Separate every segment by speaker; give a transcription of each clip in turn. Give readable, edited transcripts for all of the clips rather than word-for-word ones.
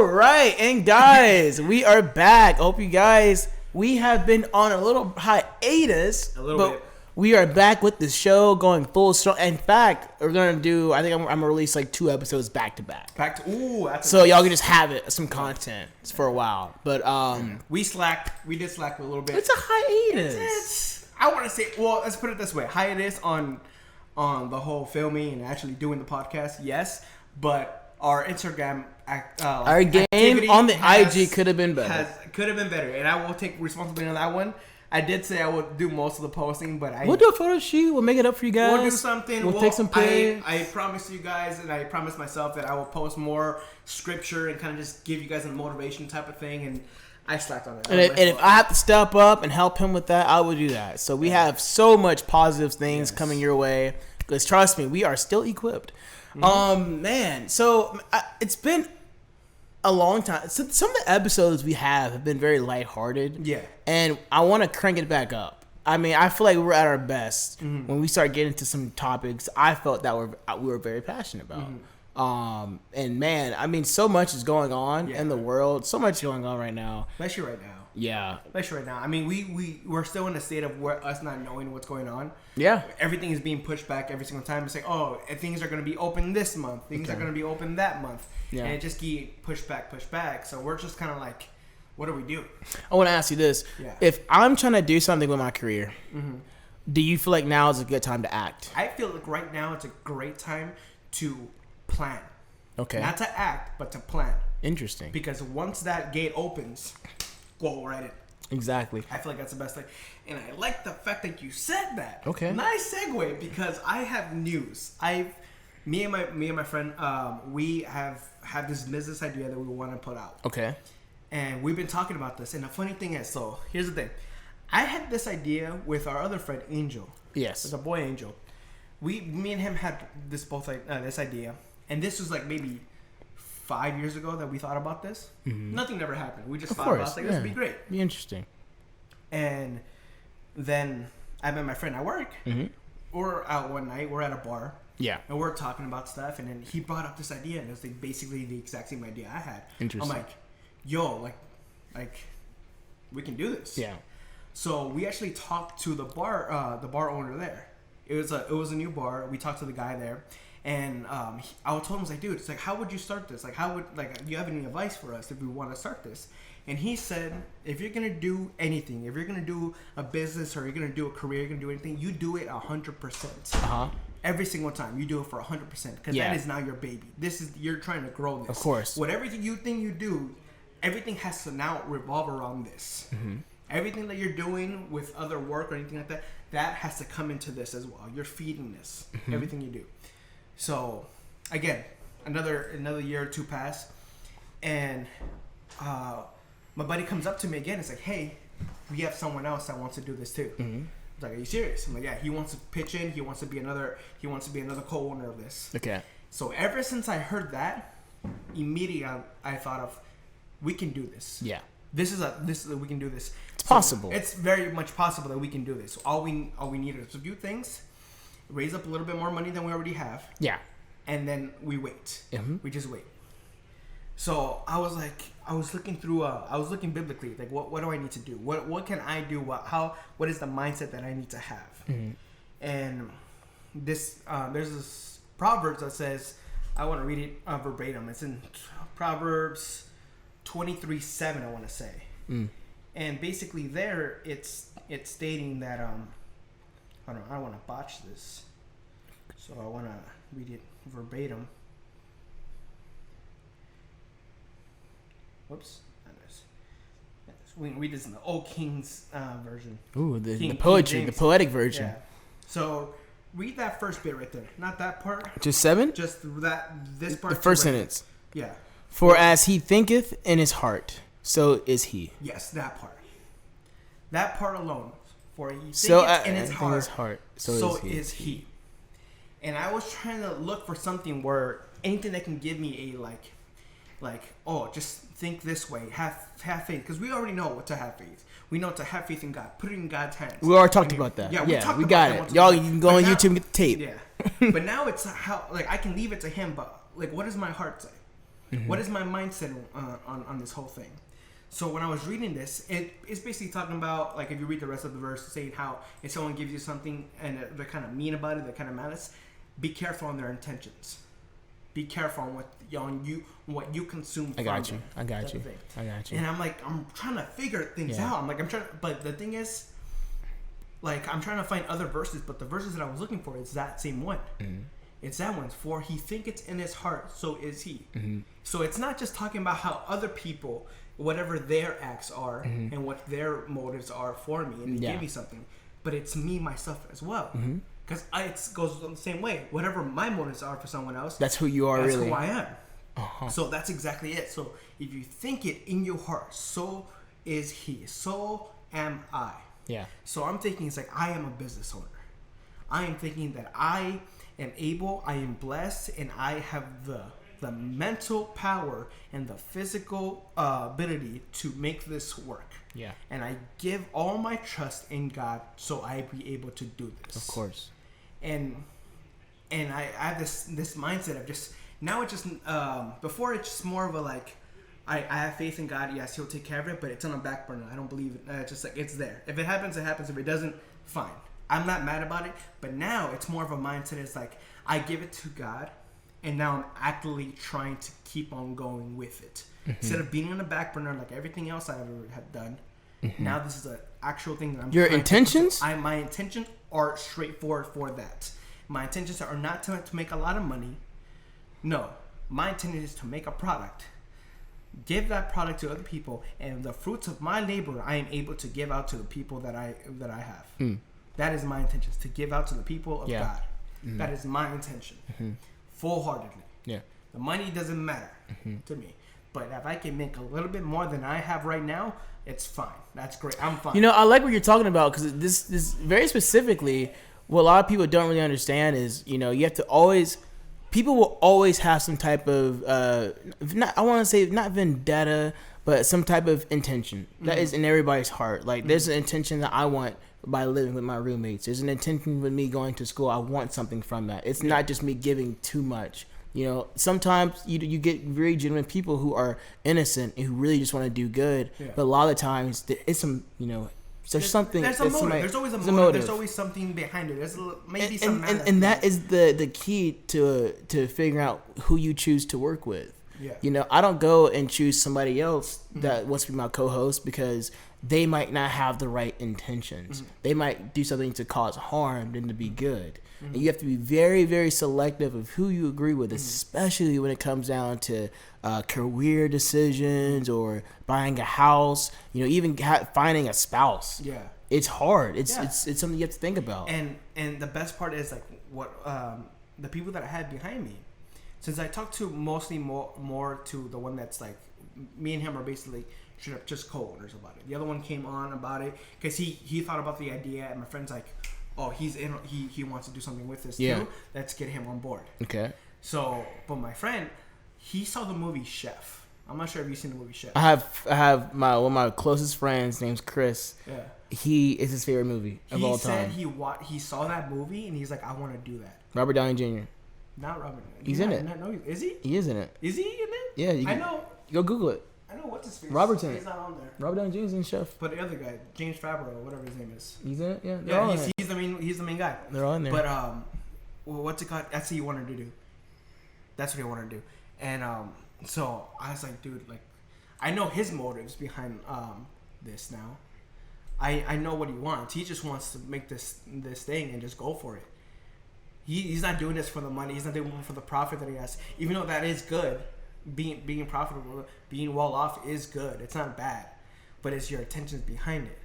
Speaker 1: right, and guys, we are back. Hope you guys. We have been on a little hiatus, but we are back with the show going full strong. In fact, we're gonna do. I think I'm gonna release like 2 episodes back to back. So y'all can just have it some content for a while. But
Speaker 2: we slacked. We did slack a little bit.
Speaker 1: It's a hiatus.
Speaker 2: I want to say. Well, let's put it this way: hiatus on the whole filming and actually doing the podcast. Yes, but our Instagram,
Speaker 1: our game on the IG could have been better.
Speaker 2: Could have been better, and I will take responsibility on that one. I did say I would do most of the posting, but
Speaker 1: we'll do a photo shoot. We'll make it up for you guys.
Speaker 2: We'll do something.
Speaker 1: We'll take some pics.
Speaker 2: I promise you guys, and I promise myself that I will post more scripture and kind of just give you guys a motivation type of thing. And I slacked on that.
Speaker 1: And if I have to step up and help him with that, I will do that. So we have so much positive things coming your way. Because trust me, we are still equipped. Mm-hmm. Man, so it's been a long time. So some of the episodes we have been very lighthearted. Yeah. And I want to crank it back up. I mean, I feel like we're at our best when we start getting into some topics I felt that we were very passionate about. And man, I mean, so much is going on in the world. So much going on right now.
Speaker 2: Especially right now.
Speaker 1: Yeah.
Speaker 2: Especially right now. I mean, we're still in a state of us not knowing what's going on.
Speaker 1: Yeah.
Speaker 2: Everything is being pushed back every single time. It's like, oh, things are going to be open this month. Things are going to be open that month. Yeah. And it just keep pushed back. So we're just kind of like, what do we do?
Speaker 1: I want to ask you this. Yeah. If I'm trying to do something with my career, do you feel like now is a good time to act?
Speaker 2: I feel like right now it's a great time to plan.
Speaker 1: Okay.
Speaker 2: Not to act, but to plan.
Speaker 1: Interesting.
Speaker 2: Because once that gate opens, go right in.
Speaker 1: Exactly.
Speaker 2: I feel like that's the best thing. And I like the fact that you said that.
Speaker 1: Okay.
Speaker 2: Nice segue, because I have news. Me and my friend, we have had this business idea that we want to put out.
Speaker 1: Okay.
Speaker 2: And we've been talking about this. And the funny thing is, so here's the thing. I had this idea with our other friend, Angel.
Speaker 1: Yes.
Speaker 2: With the boy Angel. Me and him had this idea. And this was like maybe 5 years ago that we thought about this. Nothing ever happened. We just thought about it. Like, this would be great.
Speaker 1: Be interesting.
Speaker 2: And then I met my friend at work. We're out one night. We're at a bar.
Speaker 1: Yeah.
Speaker 2: And we're talking about stuff. And then he brought up this idea. And it was like basically the exact same idea I had.
Speaker 1: Interesting.
Speaker 2: I'm like, yo, like we can do this.
Speaker 1: Yeah. So
Speaker 2: we actually talked to the bar owner there. It was a new bar. We talked to the guy there. And I told him, I was like, dude, it's like, how would you start this? Like, do you have any advice for us if we want to start this? And he said, if you're going to do anything, if you're going to do a business or you're going to do a career, you're going to do anything, you do it 100%. Every single time. You do it for 100%. Because that is now your baby. You're trying to grow this.
Speaker 1: Of course.
Speaker 2: Whatever you think you do, everything has to now revolve around this. Everything that you're doing with other work or anything like that, that has to come into this as well. You're feeding this. Everything you do. So, again, another year or two passed, and my buddy comes up to me again. It's like, hey, we have someone else that wants to do this too. I was like, are you serious? I'm like, yeah. He wants to pitch in. He wants to be another co-owner of this.
Speaker 1: Okay.
Speaker 2: So ever since I heard that, immediately I thought of, we can do this.
Speaker 1: Yeah.
Speaker 2: This is we can do this.
Speaker 1: It's possible.
Speaker 2: It's very much possible that we can do this. All we need is a few things. Raise up a little bit more money than we already have. Yeah. And then we wait. We just wait. So I was looking biblically, like what do I need to do? What can I do? What is the mindset that I need to have? And this there's this Proverbs that says, I want to read it verbatim. It's in Proverbs 23:7, I want to say. And basically there it's stating that I don't want to botch this, so I want to read it verbatim. Whoops. We can read this in the Old King's version.
Speaker 1: Ooh, the poetry, the poetic version.
Speaker 2: Yeah. So read that first bit right there. Not that part.
Speaker 1: Just 7?
Speaker 2: Just this part.
Speaker 1: The first sentence.
Speaker 2: Yeah.
Speaker 1: For as he thinketh in his heart, so is he.
Speaker 2: Yes, that part. That part alone. For he
Speaker 1: thinketh
Speaker 2: in his heart, so is he. And I was trying to look for something where anything that can give me a just think this way, have faith, because we already know what to have faith. We know to have faith in God, put it in God's hands.
Speaker 1: We already talked about that. Yeah, we got it. Y'all, you can go on YouTube and get the tape.
Speaker 2: Yeah, but now it's how I can leave it to Him, but what does my heart say? What is my mindset on this whole thing? So when I was reading this, it's basically talking about, like, if you read the rest of the verse, saying how if someone gives you something and they're kind of mean about it, they're kind of malice, be careful on their intentions. Be careful on what you consume.
Speaker 1: I got you. I got you.
Speaker 2: And I'm like, I'm trying to figure things out. I'm trying, but the thing is, like, I'm trying to find other verses, but the verses that I was looking for is that same one. Mm-hmm. It's that one. For he thinketh in his heart, so is he. Mm-hmm. So it's not just talking about how other people, whatever their acts are, and what their motives are for me, and they give me something, but it's me, myself as well. Because it goes the same way. Whatever my motives are for someone else,
Speaker 1: that's who you are.
Speaker 2: That's
Speaker 1: really
Speaker 2: who I am. Uh-huh. So that's exactly it. So if you think it in your heart, so is he. So am I.
Speaker 1: Yeah.
Speaker 2: So I'm thinking, it's like, I am a business owner. I am thinking that I am able, I am blessed, and I have the mental power and the physical ability to make this work.
Speaker 1: Yeah.
Speaker 2: And I give all my trust in God so I be able to do this.
Speaker 1: Of course.
Speaker 2: And I have this mindset of just, now it's just, before it's just more of a, like, I have faith in God. Yes, he'll take care of it, but it's on a back burner. I don't believe it. It's just like, it's there. If it happens, it happens. If it doesn't, fine. I'm not mad about it. But now it's more of a mindset. It's like, I give it to God, and now I'm actively trying to keep on going with it. Instead of being on the back burner like everything else I ever have done, now this is an actual thing that I'm
Speaker 1: Your intentions?
Speaker 2: My intentions are straightforward for that. My intentions are not to make a lot of money. No. My intention is to make a product, give that product to other people, and the fruits of my labor I am able to give out to the people that I have. That is my intention, to give out to the people of God. That is my intention, full-heartedly.
Speaker 1: Yeah.
Speaker 2: The money doesn't matter to me, but if I can make a little bit more than I have right now, it's fine. That's great. I'm fine.
Speaker 1: You know, I like what you're talking about, because this very specifically, what a lot of people don't really understand is, you know, you have to always. People will always have some type of, I want to say not vendetta, but some type of intention that is in everybody's heart. Like, there's an intention that I want by living with my roommates. There's an intention with me going to school. I want something from that. It's not just me giving too much. You know, sometimes you get very genuine people who are innocent and who really just want to do good. Yeah. But a lot of the times, it's some, you know, there's something.
Speaker 2: There's a motive. There's always a motive. There's always something behind it. There's maybe some.
Speaker 1: And that is the key to figuring out who you choose to work with.
Speaker 2: Yeah.
Speaker 1: You know, I don't go and choose somebody else that wants to be my co-host because they might not have the right intentions. They might do something to cause harm than to be good. And you have to be very, very selective of who you agree with, especially when it comes down to career decisions or buying a house. You know, even finding a spouse.
Speaker 2: Yeah,
Speaker 1: it's hard. It's something you have to think about.
Speaker 2: And the best part is, like, what the people that I had behind me. Since I talked to mostly more to the one that's like, me and him are basically straight up just co-owners about it. The other one came on about it because he thought about the idea, and my friend's like, oh, he wants to do something with this too. Let's get him on board.
Speaker 1: Okay.
Speaker 2: So, but my friend, he saw the movie Chef. I'm not sure if you've seen the movie Chef.
Speaker 1: I have one of my closest friends name's Chris.
Speaker 2: Yeah.
Speaker 1: He is his favorite movie of all time.
Speaker 2: He said he saw that movie and he's like, I want to do that.
Speaker 1: Robert Downey Jr.
Speaker 2: Not Robert.
Speaker 1: He's in it.
Speaker 2: No, is he?
Speaker 1: He is in it.
Speaker 2: Is he in it?
Speaker 1: Yeah.
Speaker 2: I know.
Speaker 1: Go Google it.
Speaker 2: I know what's his face.
Speaker 1: Robert's in it.
Speaker 2: He's not on there.
Speaker 1: Robert Downey Jr. is in Chef.
Speaker 2: But the other guy, James Favreau, whatever his name is.
Speaker 1: He's in it. Yeah.
Speaker 2: Yeah. He's the main guy.
Speaker 1: They're all in there.
Speaker 2: But well, what's it called? That's what he wanted to do. That's what he wanted to do. And so I was like, dude, like, I know his motives behind this now. I know what he wants. He just wants to make this thing and just go for it. He's not doing this for the money. He's not doing it for the profit that he has. Even though that is good, being profitable, being well off is good. It's not bad, but it's your intentions behind it.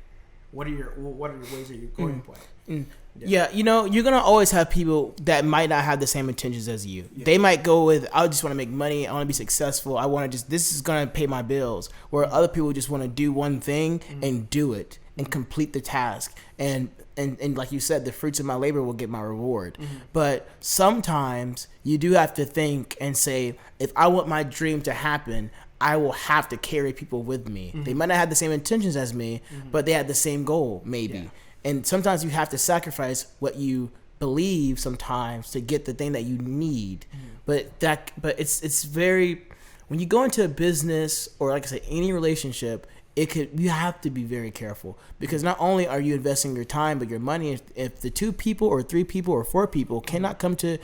Speaker 2: What are the ways are you going for it?
Speaker 1: Yeah, you know, you're gonna always have people that might not have the same intentions as you. Yeah. They might go with, I just want to make money. I want to be successful. I want to this is gonna pay my bills. Where other people just want to do one thing and do it and complete the task. And like you said, the fruits of my labor will get my reward. But sometimes you do have to think and say, if I want my dream to happen, I will have to carry people with me. They might not have the same intentions as me, but they have the same goal, maybe. Yeah. And sometimes you have to sacrifice what you believe sometimes to get the thing that you need. But it's very, when you go into a business or, like I say, any relationship, you have to be very careful, because not only are you investing your time but your money. If the 2 people or 3 people or 4 people cannot come to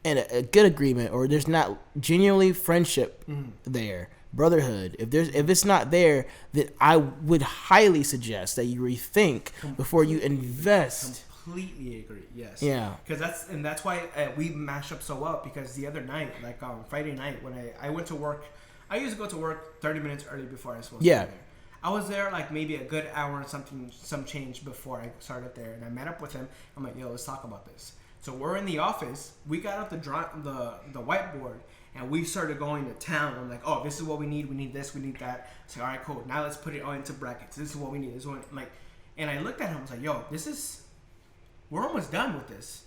Speaker 1: a good agreement, or there's not genuinely friendship there, brotherhood, if it's not there, then I would highly suggest that you rethink before you invest.
Speaker 2: Completely agree. Yes.
Speaker 1: Yeah.
Speaker 2: Because that's why we mash up so well. Because the other night, like on Friday night, when I went to work, I used to go to work 30 minutes early before I was supposed to be there. I was there like maybe a good hour and some change before I started there, and I met up with him. I'm like, yo, let's talk about this. So we're in the office. We got up the whiteboard, and we started going to town. I'm like, oh, this is what we need. We need this. We need that. It's like, all right, cool. Now let's put it all into brackets. This is what we need. This is what, like, and I looked at him. I was like, yo, we're almost done with this.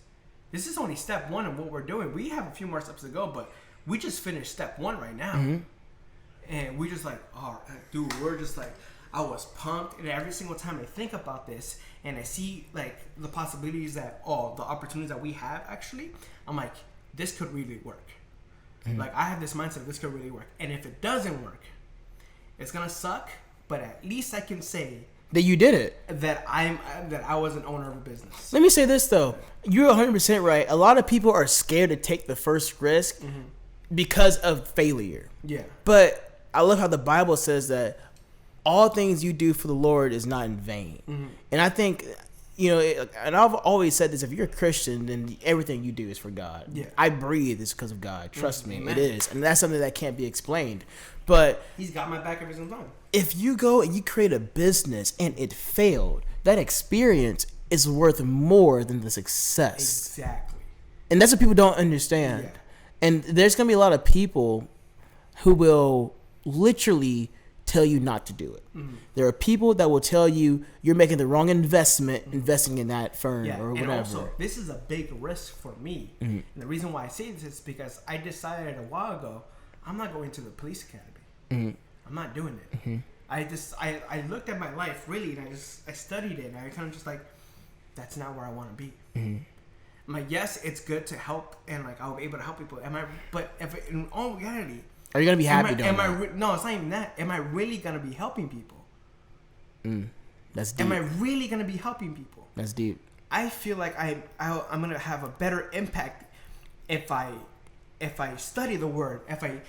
Speaker 2: This is only step 1 of what we're doing. We have a few more steps to go, but we just finished step 1 right now. Mm-hmm. And we just like, oh, dude, we're just like, I was pumped. And every single time I think about this and I see like the possibilities the opportunities that we have actually, I'm like, this could really work. Mm-hmm. Like, I have this mindset, this could really work. And if it doesn't work, it's going to suck, but at least I can say
Speaker 1: that you did it.
Speaker 2: That I was an owner of a business.
Speaker 1: Let me say this though. You're 100% right. A lot of people are scared to take the first risk because of failure. Yeah. But I love how the Bible says that all things you do for the Lord is not in vain. Mm-hmm. And I think, and I've always said this, if you're a Christian, then everything you do is for God. Yeah. I breathe is because of God. Trust me, Amen. It is. And that's something that can't be explained. But
Speaker 2: He's got my back every single time.
Speaker 1: If you go and you create a business and it failed, that experience is worth more than the success. Exactly. And that's what people don't understand. Yeah. And there's going to be a lot of people who will literally tell you not to do it. Mm-hmm. There are people that will tell you you're making the wrong investment investing in that firm or whatever. And also,
Speaker 2: this is a big risk for me. Mm-hmm. And the reason why I say this is because I decided a while ago, I'm not going to the police academy. Mm-hmm. I'm not doing it. Mm-hmm. I looked at my life really, and I studied it, and I kind of just like, that's not where I want to be. Mm-hmm. I'm like, yes, it's good to help, and like I'll be able to help people. But if in all reality,
Speaker 1: are you gonna be happy doing that?
Speaker 2: No, it's not even that. Am I really gonna be helping people?
Speaker 1: That's deep.
Speaker 2: Am I really gonna be helping people?
Speaker 1: That's deep.
Speaker 2: I feel like I'm gonna have a better impact if I study the Word, if I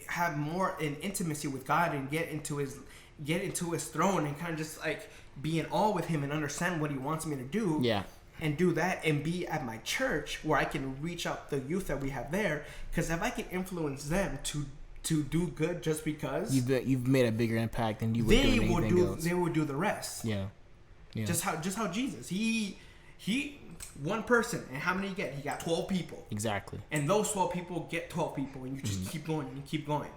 Speaker 2: have more in intimacy with God and get into His throne and kind of just like be in awe with Him and understand what He wants me to do. Yeah. And do that and be at my church where I can reach out the youth that we have there. Because if I can influence them to do good just because
Speaker 1: you've made a bigger impact than you would do anything else.
Speaker 2: They will do the rest. Yeah. Just how Jesus he one person, and how many he get? He got 12 people.
Speaker 1: Exactly.
Speaker 2: And those 12 people get 12 people, and you just keep going and keep going.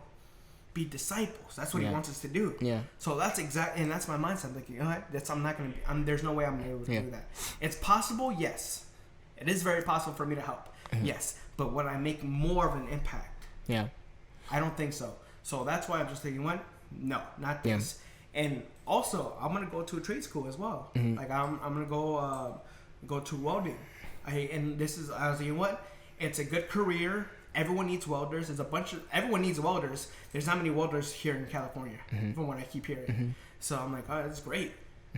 Speaker 2: Be disciples. That's what He wants us to do. Yeah. So that's and that's my mindset. I'm like, you know what? I'm not gonna be. There's no way I'm gonna be able to do that. It's possible, yes. It is very possible for me to help, yes. But when I make more of an impact, I don't think so. So that's why I'm just thinking, what? No, not this. Yeah. And also, I'm gonna go to a trade school as well. Mm-hmm. Like I'm gonna go to welding. I was like, you know what? It's a good career. Everyone needs welders. Everyone needs welders. There's not many welders here in California, from what I keep hearing. Mm-hmm. So I'm like, oh, that's great.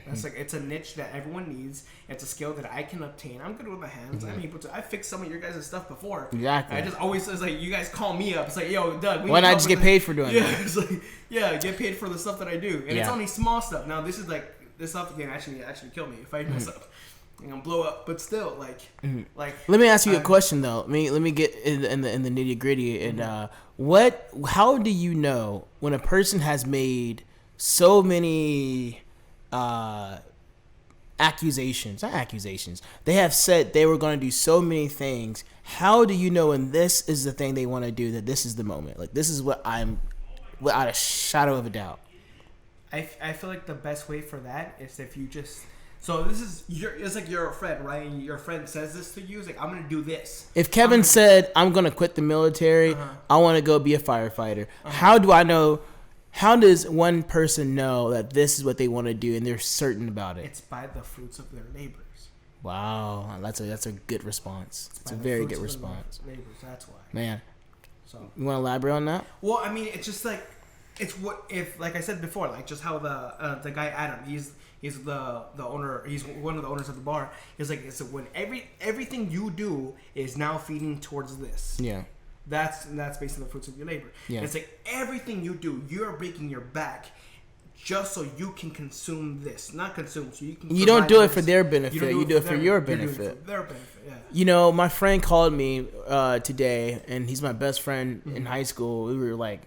Speaker 2: That's like, it's a niche that everyone needs. It's a skill that I can obtain. I'm good with my hands. I'm able to. I fixed some of your guys' stuff before. Exactly. I just always it's like, you guys call me up. It's like, yo, Doug.
Speaker 1: Why not just get paid for doing that?
Speaker 2: It's like, get paid for the stuff that I do, and it's only small stuff. Now this stuff can actually kill me if I mess up. I'm gonna blow up, but still, like.
Speaker 1: Let me ask you a question though. Let me get in the nitty gritty. And how do you know when a person has made so many accusations? Not accusations. They have said they were going to do so many things. How do you know when this is the thing they want to do? That this is the moment. Like, this is what I'm, without a shadow of a doubt.
Speaker 2: I feel like the best way for that is if you just. So it's like you're a friend, right? And your friend says this to you. It's like, I'm going to do this.
Speaker 1: If Kevin said, I'm going to quit the military, I want to go be a firefighter. How do I know? How does one person know that this is what they want to do and they're certain about it?
Speaker 2: It's by the fruits of their labors.
Speaker 1: Wow. That's a good response. It's a very good response.
Speaker 2: Labors, that's why.
Speaker 1: Man.
Speaker 2: So
Speaker 1: you want to elaborate on that?
Speaker 2: Well, I mean, it's just like it's what if like I said before, like just how the guy Adam, he's the owner, he's one of the owners of the bar. He's like, it's when everything you do is now feeding towards this.
Speaker 1: Yeah.
Speaker 2: That's based on the fruits of your labor. Yeah. It's like everything you do, you're breaking your back just so you can consume this. Not consume, so you can.
Speaker 1: You don't do it for their benefit. You do it for your benefit.
Speaker 2: For their benefit, yeah.
Speaker 1: You know, my friend called me today, and he's my best friend in high school. We were like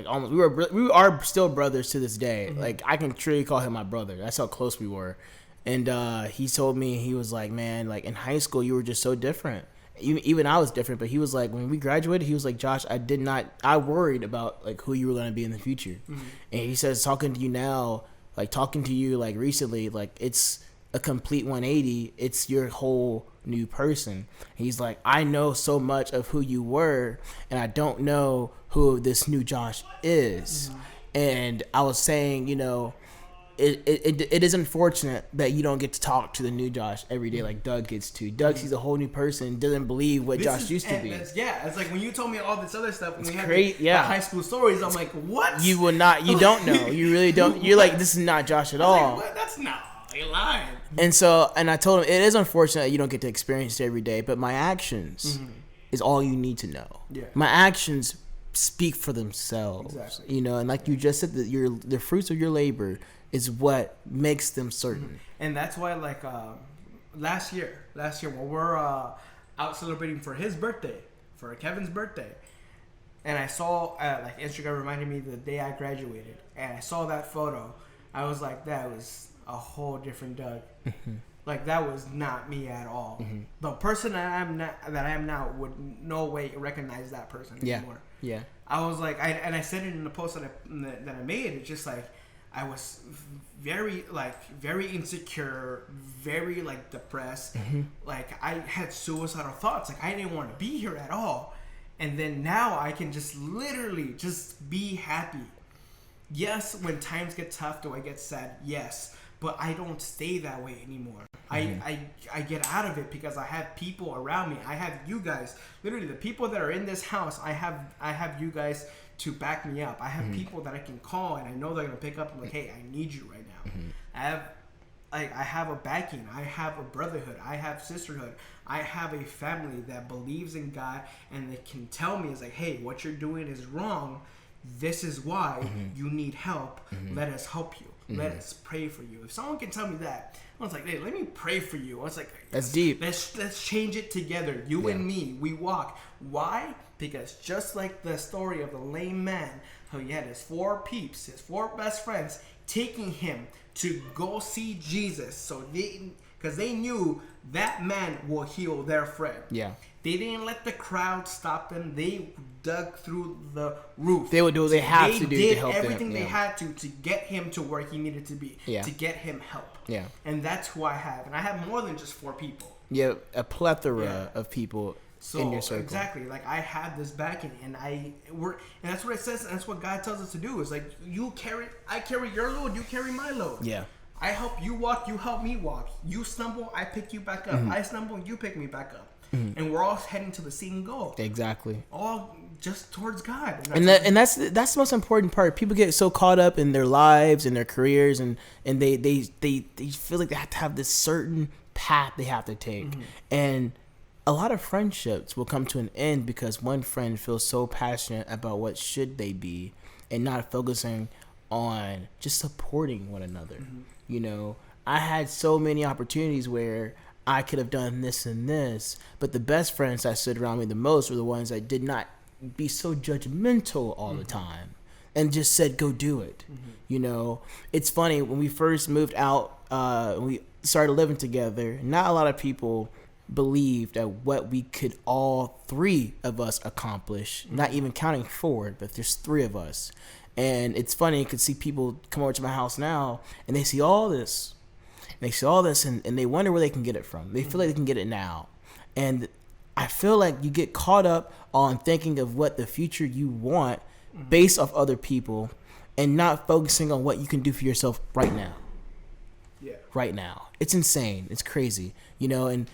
Speaker 1: almost we are still brothers to this day. Mm-hmm. Like I can truly call him my brother. That's how close we were. And he told me, he was like, man, like in high school you were just so different. Even I was different, but he was like, when we graduated, he was like, Josh, I worried about like who you were going to be in the future. Mm-hmm. And he says, talking to you now, like talking to you like recently, like it's a complete 180. It's your whole new person. He's like, I know so much of who you were, and I don't know who this new Josh is. Mm-hmm. And I was saying, you know, it is unfortunate that you don't get to talk to the new Josh every day like Doug gets to. Doug sees a whole new person, doesn't believe what Josh used to be.
Speaker 2: Yeah, it's like when you told me all this other stuff when we had the high school stories, I'm like, what?
Speaker 1: You don't know. You really don't. You're like, this is not Josh at all.
Speaker 2: Like, what? That's not. You're lying.
Speaker 1: And I told him, it is unfortunate that you don't get to experience it every day, but my actions is all you need to know. Yeah. My actions speak for themselves. Exactly. You know, and like you just said, that the fruits of your labor is what makes them certain.
Speaker 2: And that's why, like, last year when we're out celebrating for his birthday, for Kevin's birthday, and I saw, like, Instagram reminded me the day I graduated, and I saw that photo, I was like, that was a whole different Doug. Like, that was not me at all. The person that I am now would no way recognize that person anymore. Yeah. I was like, I said it in the post that I made. It's just like, I was very insecure, very like depressed. Like I had suicidal thoughts. Like I didn't want to be here at all. And then now I can just literally just be happy. Yes, when times get tough, do I get sad? Yes. But I don't stay that way anymore. I get out of it because I have people around me. I have you guys. Literally, the people that are in this house, I have you guys to back me up. I have people that I can call and I know they're gonna pick up and like, hey, I need you right now. I have a backing. I have a brotherhood. I have sisterhood. I have a family that believes in God and they can tell me, it's like, hey, what you're doing is wrong. This is why you need help. Let us help you. Let us pray for you. If someone can tell me that, I was like, hey, let me pray for you. I was like,
Speaker 1: that's deep.
Speaker 2: Let's change it together. You and me, we walk. Why? Because just like the story of the lame man, how he had his four peeps, his four best friends, taking him to go see Jesus. Because they knew that man will heal their friend. Yeah. They didn't let the crowd stop them. They dug through the roof.
Speaker 1: They would do what they have to do to help him.
Speaker 2: They did everything they had to get him to where he needed to be. Yeah. To get him help. Yeah. And that's who I have. And I have more than just four people.
Speaker 1: Yeah, a plethora of people in your circle.
Speaker 2: Exactly. Like I have this backing and that's what it says, and that's what God tells us to do. Is like I carry your load, you carry my load. Yeah. I help you walk, you help me walk. You stumble, I pick you back up. I stumble, you pick me back up. And we're all heading to the same goal.
Speaker 1: Exactly.
Speaker 2: All just towards God.
Speaker 1: And that's the most important part. People get so caught up in their lives and their careers, and they feel like they have to have this certain path they have to take. And a lot of friendships will come to an end because one friend feels so passionate about what should they be and not focusing on just supporting one another. You know, I had so many opportunities where I could have done this and this, but the best friends that stood around me the most were the ones that did not be so judgmental all the time and just said, go do it. You know, it's funny, when we first moved out, we started living together, not a lot of people believed at what we could all three of us accomplish, not even counting four, but there's three of us. And it's funny, you could see people come over to my house now and they see all this. They see all this and they wonder where they can get it from. They feel like they can get it now. And I feel like you get caught up on thinking of what the future you want based off other people and not focusing on what you can do for yourself right now. Yeah. Right now. It's insane. It's crazy. You know, and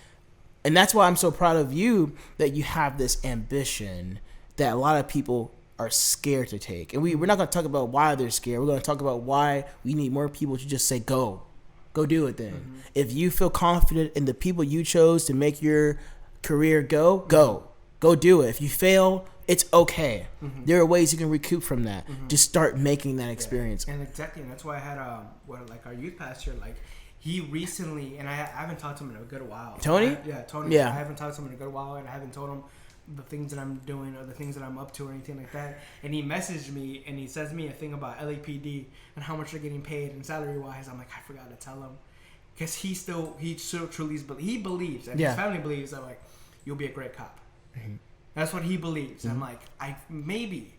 Speaker 1: that's why I'm so proud of you that you have this ambition that a lot of people are scared to take. And we're not going to talk about why they're scared. We're going to talk about why we need more people to just say, go do it then. Mm-hmm. If you feel confident in the people you chose to make your career go do it. If you fail, it's okay. Mm-hmm. There are ways you can recoup from that. Mm-hmm. Just start making that experience.
Speaker 2: Yeah. And exactly, and that's why I had our youth pastor, like, he recently, and I haven't talked to him in a good while.
Speaker 1: Tony?
Speaker 2: Tony. Yeah. I haven't talked to him in a good while, and I haven't told him the things that I'm doing or the things that I'm up to or anything like that. And he messaged me, and he says me a thing about LAPD and how much they're getting paid and salary-wise. I'm like, I forgot to tell him. Because he still truly believes, and his family believes that, like, you'll be a great cop. Mm-hmm. That's what he believes. Mm-hmm. I'm like, maybe,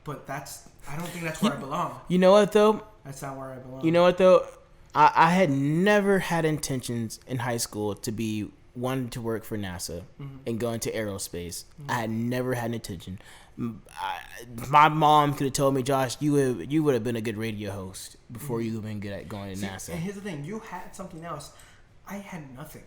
Speaker 2: but I don't think that's where I belong.
Speaker 1: You know what, though?
Speaker 2: That's not where I belong.
Speaker 1: You know what, though? I had never had intentions in high school to be wanting to work for NASA and go into aerospace. I had never had an intention. My mom could have told me, Josh, you would have been a good radio host before you have been good at going to NASA.
Speaker 2: And here's the thing, you had something else. I had nothing.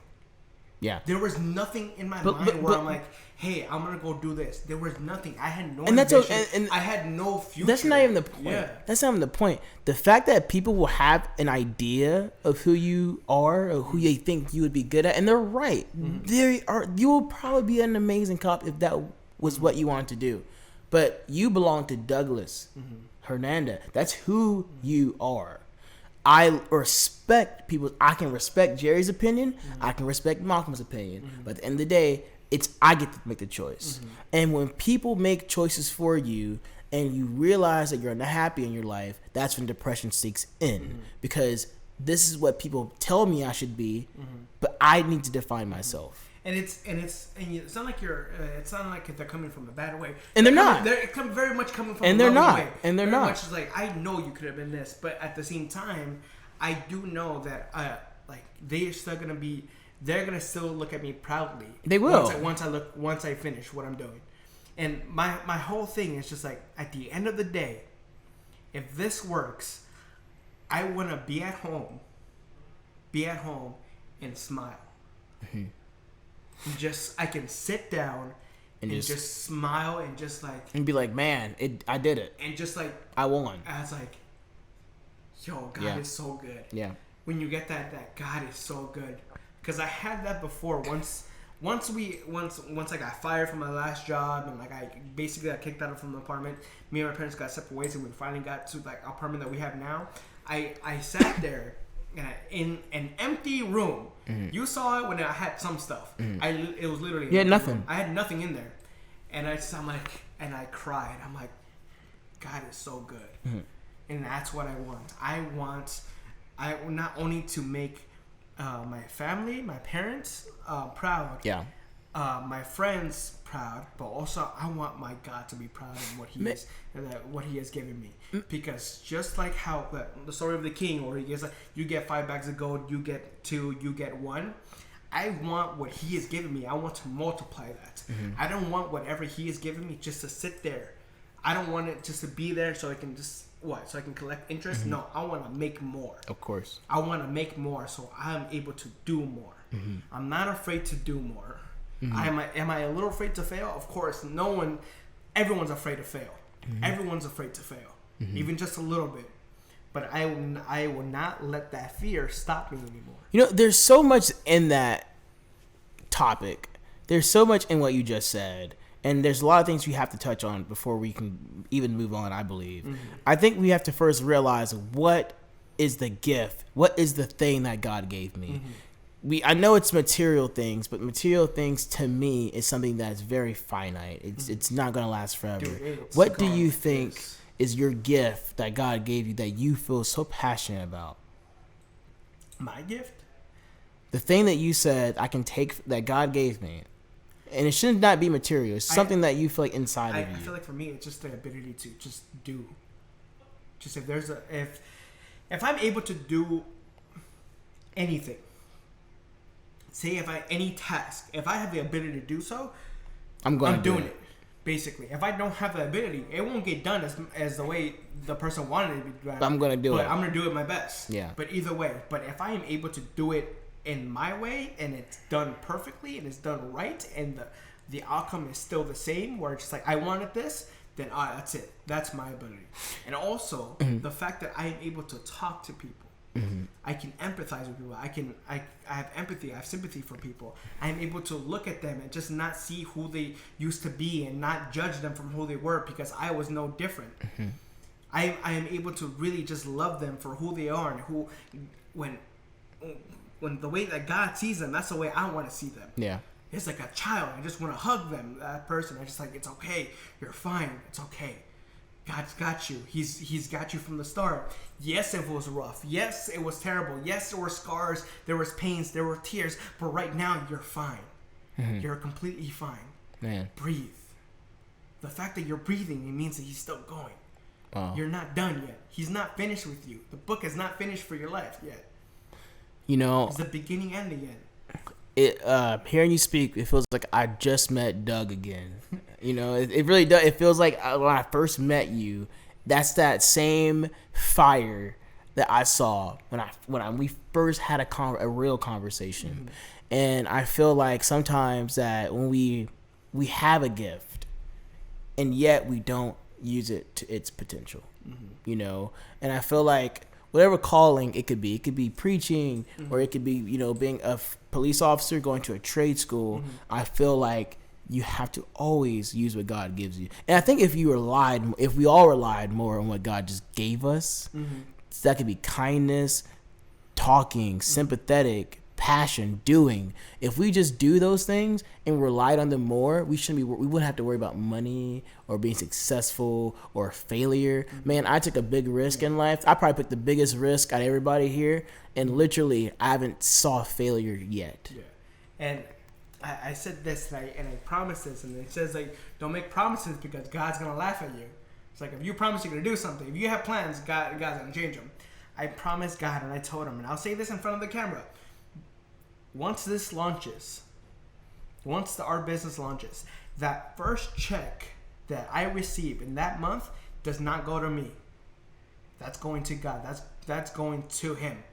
Speaker 1: Yeah.
Speaker 2: There was nothing in my mind where I'm like, hey, I'm going to go do this. There was nothing. I had no ambition. And I had no future.
Speaker 1: That's not even the point. Yeah. That's not even the point. The fact that people will have an idea of who you are or who they think you would be good at, and they're right. Mm-hmm. You will probably be an amazing cop if that was what you wanted to do. But you belong to Douglas Hernandez. That's who you are. I respect people. I can respect Jerry's opinion. I can respect Malcolm's opinion. But at the end of the day, I get to make the choice. And when people make choices for you and you realize that you're not happy in your life, that's when depression sinks in. Because this is what people tell me I should be, but I need to define myself.
Speaker 2: And it's not like it's not like they're coming from a bad way.
Speaker 1: And they're not.
Speaker 2: They're very much coming from
Speaker 1: a loving way. And they're not.
Speaker 2: Much is like, I know you could have been this, but at the same time, I do know that like they're still gonna be. They're gonna still look at me proudly.
Speaker 1: They will.
Speaker 2: Once I finish what I'm doing. And my whole thing is just like, at the end of the day, if this works, I wanna be at home and smile. I can sit down and just smile and just like,
Speaker 1: and be like, man, I did it,
Speaker 2: and just like,
Speaker 1: I won.
Speaker 2: I was like, yo, God is so good.
Speaker 1: Yeah.
Speaker 2: When you get that God is so good, because I had that before. Once I got fired from my last job and like I basically got kicked out from the apartment. Me and my parents got separate ways, and we finally got to like apartment that we have now. I sat there in an empty room. You saw it when I had some stuff. It was literally
Speaker 1: you had nothing.
Speaker 2: Room. I had nothing in there, and I'm like, and I cried. I'm like, God is so good, and that's what I want. I not only to make my family, my parents proud. Yeah. My friends proud, but also I want my God to be proud of what He has given me. Because just like how the story of the king, or he gets like, you get 5 bags of gold, you get 2, you get 1. I want what He has given me. I want to multiply that. I don't want whatever He has given me just to sit there. I don't want it just to be there so I can so I can collect interest. No, I want to make more. Of course. I want to make more so I'm able to do more. I'm not afraid to do more. Am I a little afraid to fail? Of course. Everyone's afraid to fail. Everyone's afraid to fail. Even just a little bit. But I will not let that fear stop me anymore.
Speaker 1: You know, there's so much in that topic. There's so much in what you just said. And there's a lot of things we have to touch on before we can even move on, I believe. I think we have to first realize, what is the gift? What is the thing that God gave me? I know it's material things, but material things to me is something that is very finite. It's not going to last forever. Dude, what do you think is your gift that God gave you that you feel so passionate about?
Speaker 2: My gift?
Speaker 1: The thing that you said I can take that God gave me. And it should not be material. It's something that you feel like inside of you.
Speaker 2: I feel like for me, it's just the ability to just do. Just if I'm able to do anything, say any task, if I have the ability to do so, I'm doing it. Basically, if I don't have the ability, it won't get done as the way the person wanted it to be done.
Speaker 1: But I'm gonna do it.
Speaker 2: But I'm gonna do it my best. Yeah. But either way, if I am able to do it in my way, and it's done perfectly, and it's done right, and the outcome is still the same, where it's just like, I wanted this, then that's it. That's my ability. And also, the fact that I am able to talk to people. I can empathize with people. I have empathy. I have sympathy for people. I am able to look at them and just not see who they used to be and not judge them from who they were, because I was no different. I am able to really just love them for who they are, and who, when the way that God sees them, that's the way I want to see them.
Speaker 1: Yeah.
Speaker 2: It's like a child. I just want to hug them, that person. I just like, it's okay. You're fine. It's okay. God's got you. He's got you from the start. Yes, it was rough. Yes, it was terrible. Yes, there were scars. There was pains. There were tears. But right now, you're fine. You're completely fine.
Speaker 1: Man.
Speaker 2: Breathe. The fact that you're breathing, it means that he's still going.
Speaker 1: Wow.
Speaker 2: You're not done yet. He's not finished with you. The book is not finished for your life yet.
Speaker 1: You know,
Speaker 2: it's the beginning and the end.
Speaker 1: Hearing you speak, it feels like I just met Doug again. You know, it really does. It feels like when I first met you, that's that same fire that I saw when we first had a real conversation. And I feel like sometimes that when we have a gift, and yet we don't use it to its potential, you know. And I feel like whatever calling it could be preaching, or it could be, you know, being a police officer, going to a trade school. I feel like you have to always use what God gives you. And I think if we all relied more on what God just gave us, so that could be kindness, talking, sympathetic, passion, doing. If we just do those things and relied on them more, we wouldn't have to worry about money or being successful or failure. Man, I took a big risk in life. I probably took the biggest risk out of everybody here, and literally I haven't saw failure yet.
Speaker 2: Yeah. And I said this, and I promised this, and it says, like, don't make promises because God's gonna laugh at you. It's like, if you promise you're gonna do something, if you have plans, God's gonna change them. I promised God, and I told him, and I'll say this in front of the camera. Once this launches, once our business launches, that first check that I receive in that month does not go to me. That's going to God. That's going to him.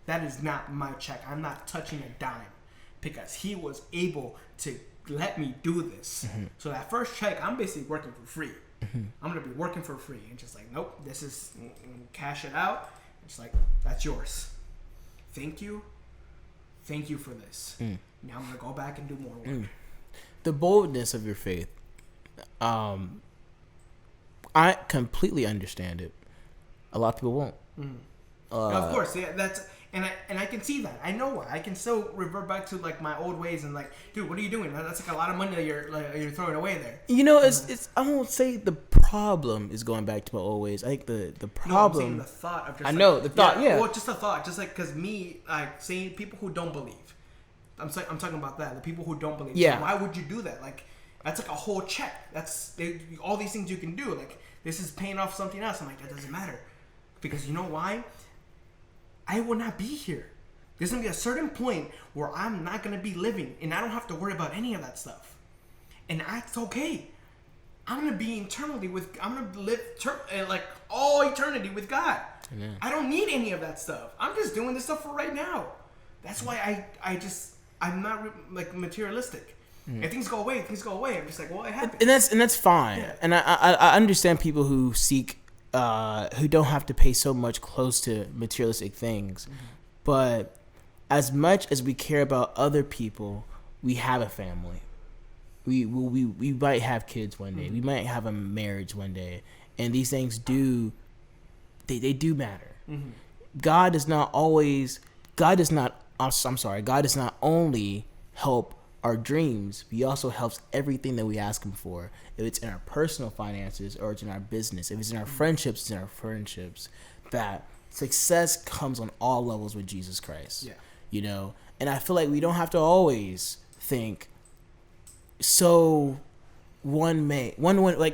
Speaker 2: That is not my check. I'm not touching a dime, because he was able to let me do this. So that first check, I'm basically working for free. I'm going to be working for free. And just like, nope, this is, cash it out. It's like, that's yours. Thank you. Thank you for this. Now I'm going to go back and do more work.
Speaker 1: The boldness of your faith, I completely understand it. A lot of people won't.
Speaker 2: Of course, yeah, that's... And I can see that. I know why. I can still revert back to like my old ways and like, dude, what are you doing? That's like a lot of money that you're throwing away there.
Speaker 1: You know, it's I won't say the problem is going back to my old ways. I think the problem.
Speaker 2: No, I'm saying the thought of just.
Speaker 1: I know the thought. Yeah.
Speaker 2: Well, just the thought, just like because me, like saying people who don't believe. I'm talking about that. The people who don't believe.
Speaker 1: Yeah.
Speaker 2: So why would you do that? Like, that's like a whole check. That's all these things you can do. Like, this is paying off something else. I'm like, that doesn't matter, because you know why? I will not be here. There's going to be a certain point where I'm not going to be living, and I don't have to worry about any of that stuff. And that's okay. I'm going to be I'm going to live like all eternity with God. Yeah. I don't need any of that stuff. I'm just doing this stuff for right now. That's why I'm not like materialistic. If things go away, things go away. I'm just like, well, it happened.
Speaker 1: And that's fine. Yeah. And I understand people who seek who don't have to pay so much close to materialistic things. But as much as we care about other people, we have a family. We might have kids one day. We might have a marriage one day. And these things do matter. God does not only help our dreams, he also helps everything that we ask him for. If it's in our personal finances or it's in our business, if it's in our friendships, it's in our friendships. That success comes on all levels with Jesus Christ. Yeah. You know? And I feel like we don't have to always think so like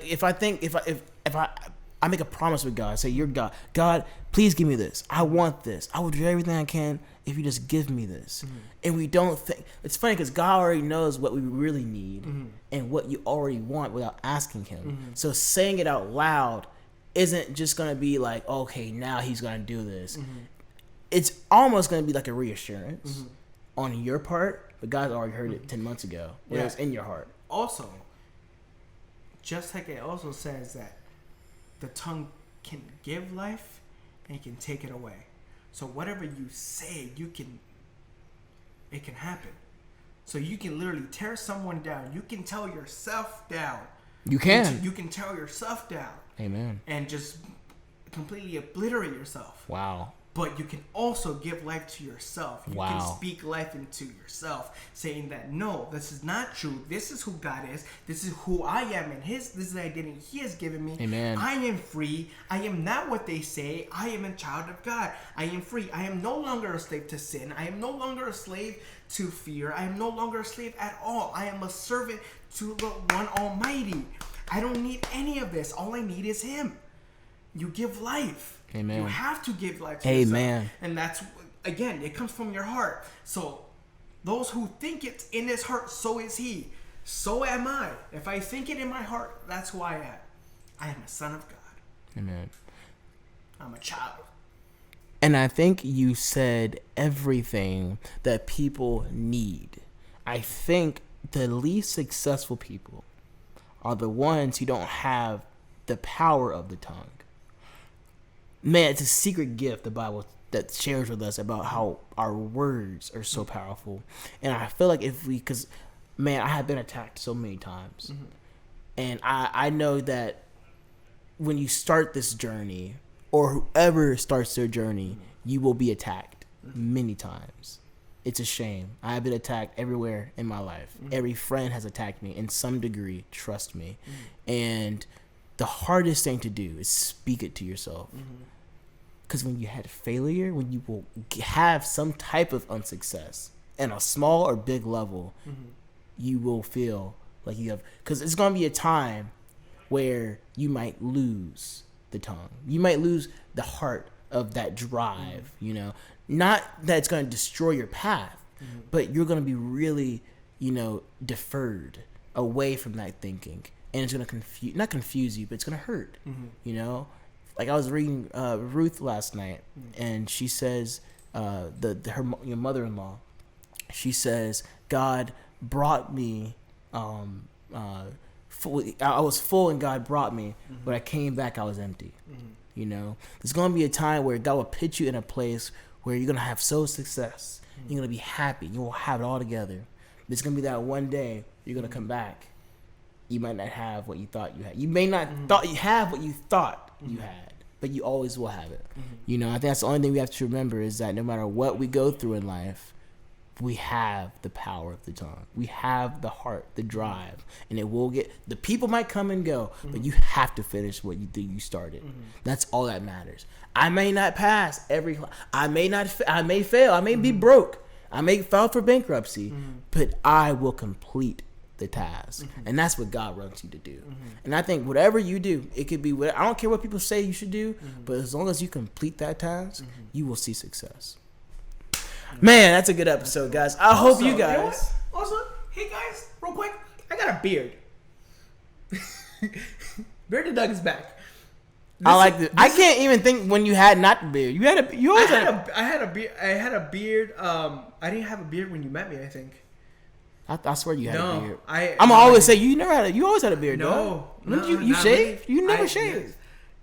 Speaker 1: if I make a promise with God, say, you're God, please give me this. I want this. I will do everything I can if you just give me this. And we don't think, it's funny because God already knows what we really need and what you already want without asking him. So saying it out loud isn't just going to be like, okay, now he's going to do this. It's almost going to be like a reassurance. on your part, but God's already heard it 10 months ago. When it was in your heart.
Speaker 2: Also, just like it also says that the tongue can give life and can take it away. So whatever you say, it can happen. So you can literally tear someone down. You can tear yourself down.
Speaker 1: You can.
Speaker 2: You can tear yourself down.
Speaker 1: Amen.
Speaker 2: And just completely obliterate yourself.
Speaker 1: Wow.
Speaker 2: But you can also give life to yourself. You can speak life into yourself, saying that, no, this is not true. This is who God is. This is who I am, and this is the identity He has given me.
Speaker 1: Amen.
Speaker 2: I am free. I am not what they say. I am a child of God. I am free. I am no longer a slave to sin. I am no longer a slave to fear. I am no longer a slave at all. I am a servant to the one Almighty. I don't need any of this. All I need is Him. You give life.
Speaker 1: Amen.
Speaker 2: You have to give life to yourself. And that's, again, it comes from your heart. So those who think it's in his heart, so is he. So am I. If I think it in my heart, that's who I am. I am a son of God.
Speaker 1: Amen.
Speaker 2: I'm a child.
Speaker 1: And I think you said everything that people need. I think the least successful people are the ones who don't have the power of the tongue. Man, it's a secret gift, the Bible, that shares with us about how our words are so powerful. And I feel like because, man, I have been attacked so many times. Mm-hmm. And I know that when you start this journey, or whoever starts their journey, you will be attacked many times. It's a shame. I have been attacked everywhere in my life. Mm-hmm. Every friend has attacked me in some degree, trust me. Mm-hmm. And the hardest thing to do is speak it to yourself. Because when you had failure, when you will have some type of unsuccess at a small or big level, you will feel like you have, because it's going to be a time where you might lose the tongue. You might lose the heart of that drive, you know. Not that it's going to destroy your path, but you're going to be really, you know, deferred away from that thinking. And it's going to not confuse you, but it's going to hurt, you know. Like I was reading Ruth last night, and she says, her mother-in-law, she says, God brought me, I was full and God brought me, but I came back, I was empty. You know, there's going to be a time where God will put you in a place where you're going to have success. You're going to be happy. You will have it all together. There's going to be that one day you're going to come back. You might not have what you thought you had. You may not thought you have what you thought you had, but you always will have it. You know, I think that's the only thing we have to remember is that no matter what we go through in life, we have the power of the tongue. We have the heart, the drive, and it will the people might come and go, but you have to finish what you started. That's all that matters. I may not pass I may fail. I may be broke. I may file for bankruptcy, but I will complete the task. And that's what God wants you to do. And I think whatever you do, it could be I don't care what people say you should do, but as long as you complete that task, you will see success. Man, that's a good episode, guys. I hope you guys.
Speaker 2: You know also, hey guys, real quick, I got a beard. Bearded Doug is back.
Speaker 1: I like this. I can't even think when you had not the beard.
Speaker 2: I had a beard. I didn't have a beard when you met me, I think.
Speaker 1: I swear you had a beard. I'm always say you always had a beard,
Speaker 2: no,
Speaker 1: dog. You shaved? You never shaved.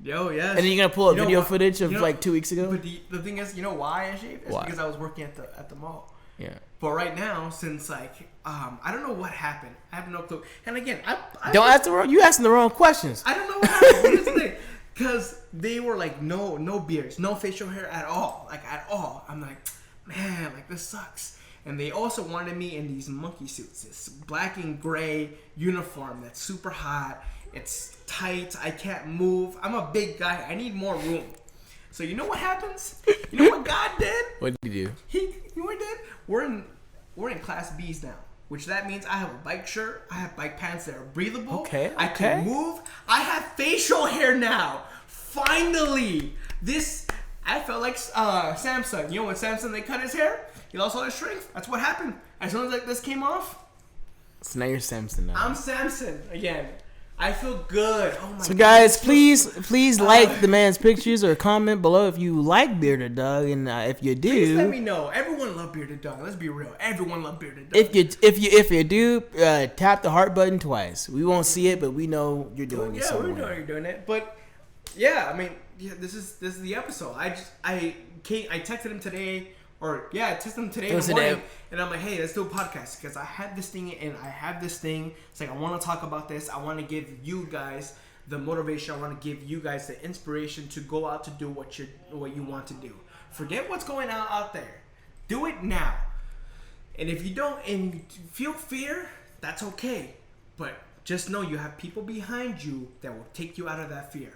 Speaker 2: Yo, yes.
Speaker 1: And then you're gonna pull up video footage of like 2 weeks ago.
Speaker 2: But the thing is, you know why I shaved? It's because I was working at the mall.
Speaker 1: Yeah.
Speaker 2: But right now, since like I don't know what happened. I have no clue. And again,
Speaker 1: don't ask you asking the wrong questions.
Speaker 2: I don't know what happened. What is the thing? Because they were like no beards, no facial hair at all, like at all. I'm like, man, like this sucks. And they also wanted me in these monkey suits, this black and gray uniform that's super hot. It's tight. I can't move. I'm a big guy. I need more room. So you know what happens? You know what God did?
Speaker 1: What did he do?
Speaker 2: You know what he did? We're in Class B's now, which that means I have a bike shirt. I have bike pants that are breathable.
Speaker 1: Okay.
Speaker 2: I can move. I have facial hair now. Finally, I felt like Samson. You know when Samson they cut his hair? He lost all his strength. That's what happened. As soon as like this came off.
Speaker 1: So now you're Samson now.
Speaker 2: I'm Samson again. I feel good. Oh my
Speaker 1: so guys, please like the man's pictures or comment below if you like Bearded Doug, and if you do,
Speaker 2: please let me know. Everyone love Bearded Doug. Let's be real. Everyone love Bearded Doug.
Speaker 1: If you do, tap the heart button twice. We won't see it, but we know you're doing it.
Speaker 2: Yeah, we know you're doing it. But yeah, I mean, yeah, this is the episode. I texted him today. I texted him today in the morning, and I'm like, hey, let's do a podcast, because I had this thing, and I have this thing. It's like, I want to talk about this. I want to give you guys the motivation. I want to give you guys the inspiration to go out to do what you want to do. Forget what's going on out there. Do it now. And if you don't, and you feel fear, that's okay. But just know you have people behind you that will take you out of that fear.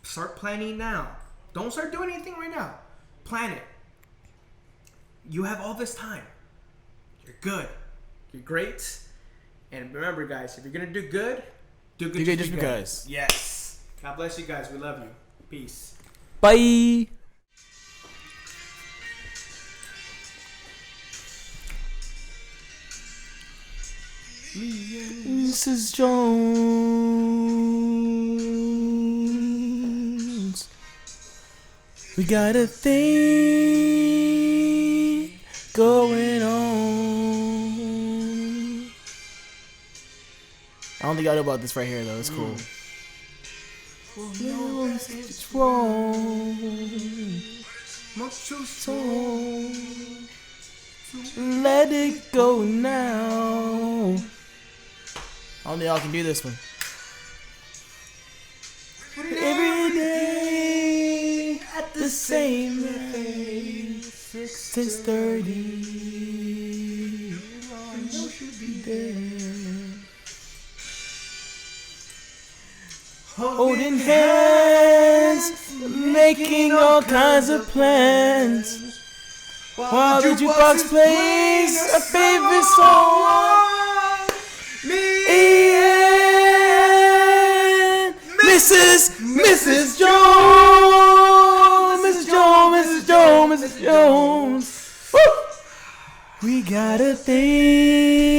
Speaker 2: Start planning now. Don't start doing anything right now. Plan it. You have all this time. You're good. You're great. And remember, guys, if you're going to do good, do good just because. Yes. God bless you guys. We love you. Peace.
Speaker 1: Bye. Mrs. Jones, we got a thing going on. I don't think I know about this right here though. It's cool. It's wrong. Let it go now. Only y'all can do this one. Every day at the same place, 6:30. I know she'll be there. Holding hands, making all kinds of plans. While the jukebox plays a favorite song. Me and Mrs. Jones. Woo! We got a thing.